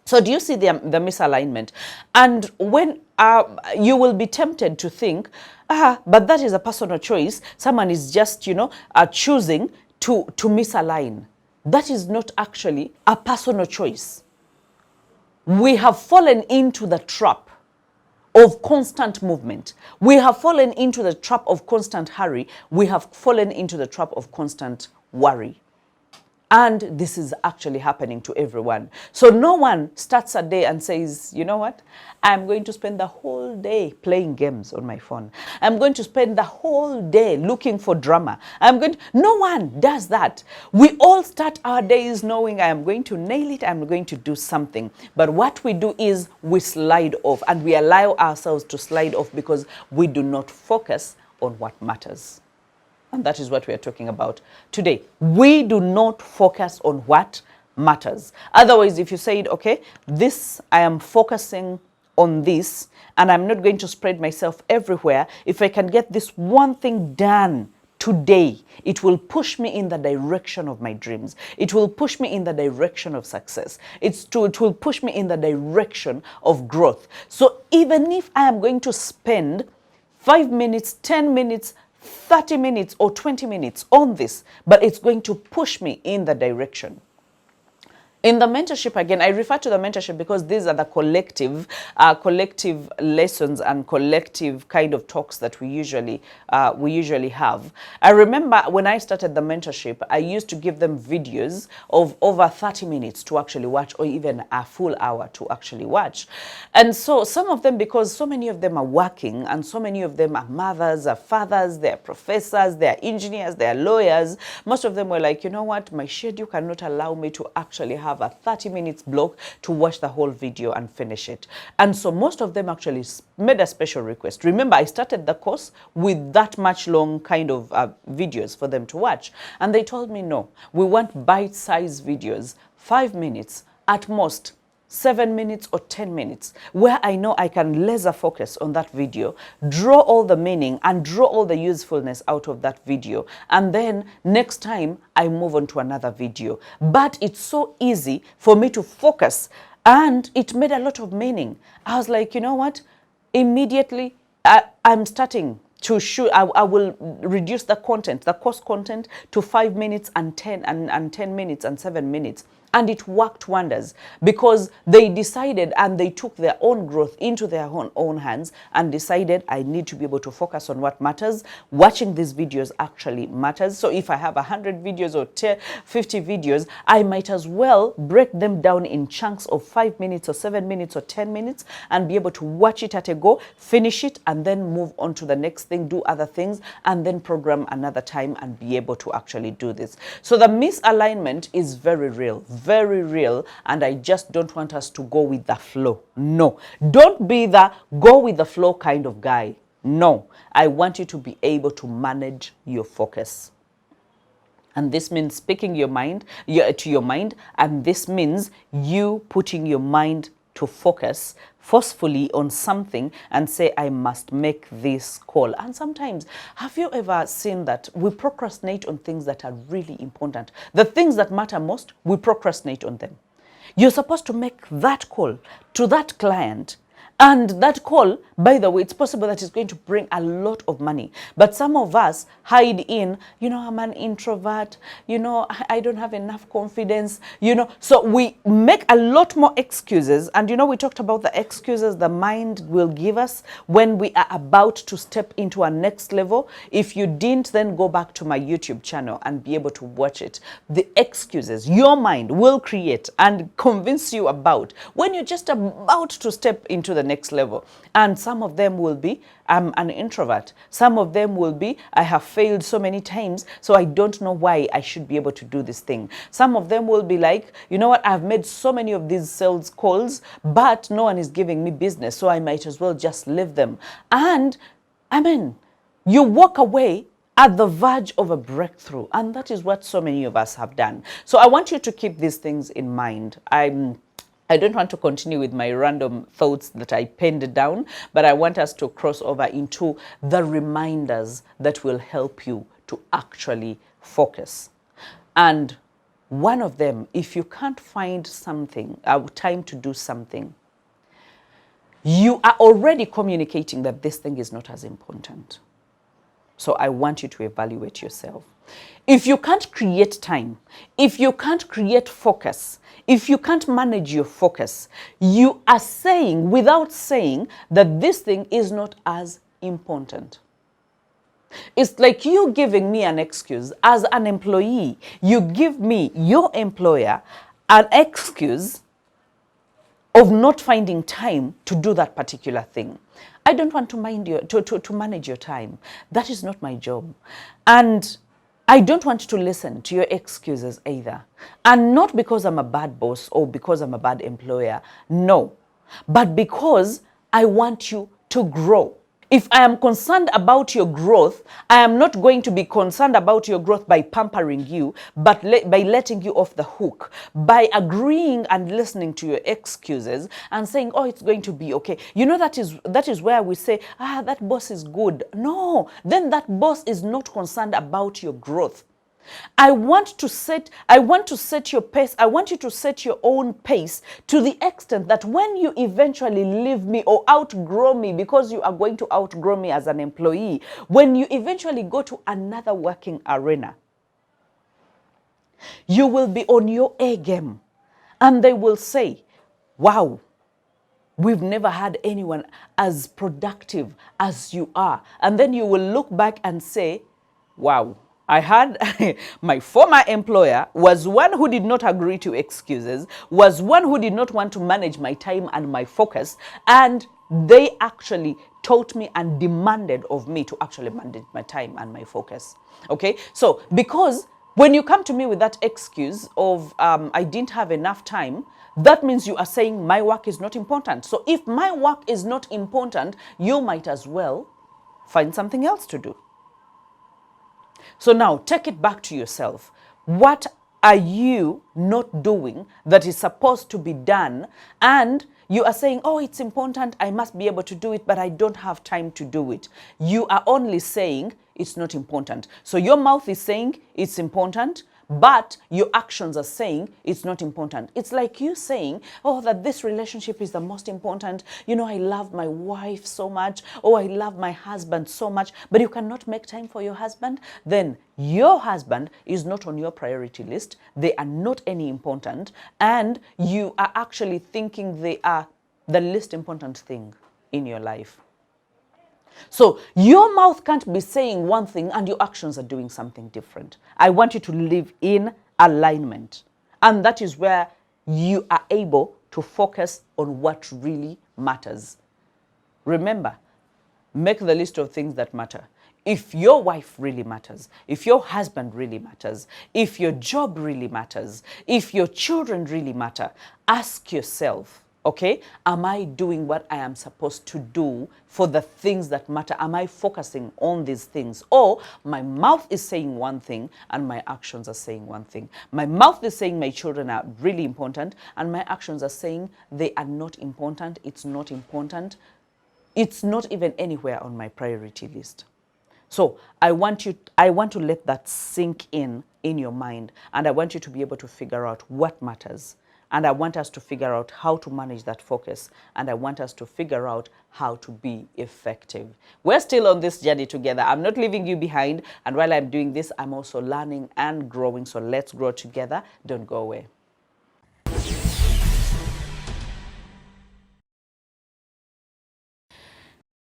So do you see the misalignment? And when you will be tempted to think, but that is a personal choice. Someone is just, choosing to misalign. That is not actually a personal choice. We have fallen into the trap of constant movement. We have fallen into the trap of constant hurry. We have fallen into the trap of constant worry. And this is actually happening to everyone. So no one starts a day and says, you know what? I'm going to spend the whole day playing games on my phone. I'm going to spend the whole day looking for drama. No one does that. We all start our days knowing I am going to nail it. I'm going to do something. But what we do is we slide off, and we allow ourselves to slide off because we do not focus on what matters. And that is what we are talking about today. We do not focus on what matters. Otherwise, if you said, okay, I am focusing on this, and I'm not going to spread myself everywhere. If I can get this one thing done today, it will push me in the direction of my dreams. It will push me in the direction of success. It will push me in the direction of growth. So even if I am going to spend 5 minutes, 10 minutes, 30 minutes or 20 minutes on this, but it's going to push me in the direction. In the mentorship, again, I refer to the mentorship because these are the collective lessons and collective kind of talks that we usually have. I remember when I started the mentorship, I used to give them videos of over 30 minutes to actually watch, or even a full hour to actually watch. And so some of them, because so many of them are working and so many of them are mothers, are fathers, they're professors, they're engineers, they're lawyers, most of them were like, you know what, my schedule cannot allow me to actually have a 30 minutes block to watch the whole video and finish it. And so most of them actually made a special request. Remember, I started the course with that much long kind of videos for them to watch. And they told me, no, we want bite-sized videos, 5 minutes at most, 7 minutes or 10 minutes, where I know I can laser focus on that video, draw all the meaning and draw all the usefulness out of that video. And then next time I move on to another video. But it's so easy for me to focus, and it made a lot of meaning. I was like, you know what? Immediately I'm starting to shoot. I will reduce the content, the course content, to 5 minutes and 10 minutes and 7 minutes. And it worked wonders because they decided and they took their own growth into their own hands and decided, I need to be able to focus on what matters. Watching these videos actually matters. So if I have 100 videos or 50 videos, I might as well break them down in chunks of 5 minutes or 7 minutes or 10 minutes and be able to watch it at a go, finish it, and then move on to the next thing, do other things, and then program another time and be able to actually do this. So the misalignment is very real, and I just don't want us to go with the flow. No, don't be the go with the flow kind of guy. No, I want you to be able to manage your focus. And this means speaking to your mind, and this means you putting your mind to focus forcefully on something and say, I must make this call. And sometimes, have you ever seen that we procrastinate on things that are really important? The things that matter most, we procrastinate on them. You're supposed to make that call to that client. And that call, by the way, it's possible that it's going to bring a lot of money. But some of us hide in, I'm an introvert, I don't have enough confidence, So we make a lot more excuses. And, we talked about the excuses the mind will give us when we are about to step into our next level. If you didn't, then go back to my YouTube channel and be able to watch it. The excuses your mind will create and convince you about when you're just about to step into the next level. And some of them will be, I'm an introvert. Some of them will be, I have failed so many times, so I don't know why I should be able to do this thing. Some of them will be like, you know what, I've made so many of these sales calls, but no one is giving me business, so I might as well just leave them. And you walk away at the verge of a breakthrough. And that is what so many of us have done. So I want you to keep these things in mind. I don't want to continue with my random thoughts that I penned down, but I want us to cross over into the reminders that will help you to actually focus. And One of them, if you can't find something, time to do something, you are already communicating that this thing is not as important. So I want you to evaluate yourself. If you can't create time, if you can't create focus, if you can't manage your focus, you are saying, without saying, that this thing is not as important. It's like you giving me an excuse as an employee. You give me, your employer, an excuse of not finding time to do that particular thing. I don't want to manage your time. That is not my job. And I don't want to listen to your excuses either. And not because I'm a bad boss or because I'm a bad employer. No. But because I want you to grow. If I am concerned about your growth, I am not going to be concerned about your growth by pampering you, but by letting you off the hook, by agreeing and listening to your excuses and saying, oh, it's going to be okay. You know, that is where we say, that boss is good. No, then that boss is not concerned about your growth. I want to set your pace. I want you to set your own pace to the extent that when you eventually leave me or outgrow me, because you are going to outgrow me as an employee, when you eventually go to another working arena, you will be on your A game. And they will say, wow, we've never had anyone as productive as you are. And then you will look back and say, wow, I had my former employer was one who did not agree to excuses, was one who did not want to manage my time and my focus, and they actually taught me and demanded of me to actually manage my time and my focus. Okay, so because when you come to me with that excuse of I didn't have enough time, that means you are saying my work is not important. So if my work is not important, you might as well find something else to do. So now take it back to yourself. What are you not doing that is supposed to be done? And you are saying, oh, it's important, I must be able to do it, but I don't have time to do it. You are only saying it's not important. So your mouth is saying it's important, but your actions are saying it's not important. It's like you saying, oh, that this relationship is the most important. You know, I love my wife so much. Oh, I love my husband so much. But you cannot make time for your husband. Then your husband is not on your priority list. They are not any important. And you are actually thinking they are the least important thing in your life. So your mouth can't be saying one thing and your actions are doing something different. I want you to live in alignment. And that is where you are able to focus on what really matters. Remember, make the list of things that matter. If your wife really matters, if your husband really matters, if your job really matters, if your children really matter, ask yourself, okay, am I doing what I am supposed to do for the things that matter? Am I focusing on these things? Or my mouth is saying one thing and my actions are saying one thing. My mouth is saying my children are really important and my actions are saying they are not important. It's not important. It's not even anywhere on my priority list. So I want to let that sink in your mind, and I want you to be able to figure out what matters. And I want us to figure out how to manage that focus. And I want us to figure out how to be effective. We're still on this journey together. I'm not leaving you behind. And while I'm doing this, I'm also learning and growing. So let's grow together. Don't go away.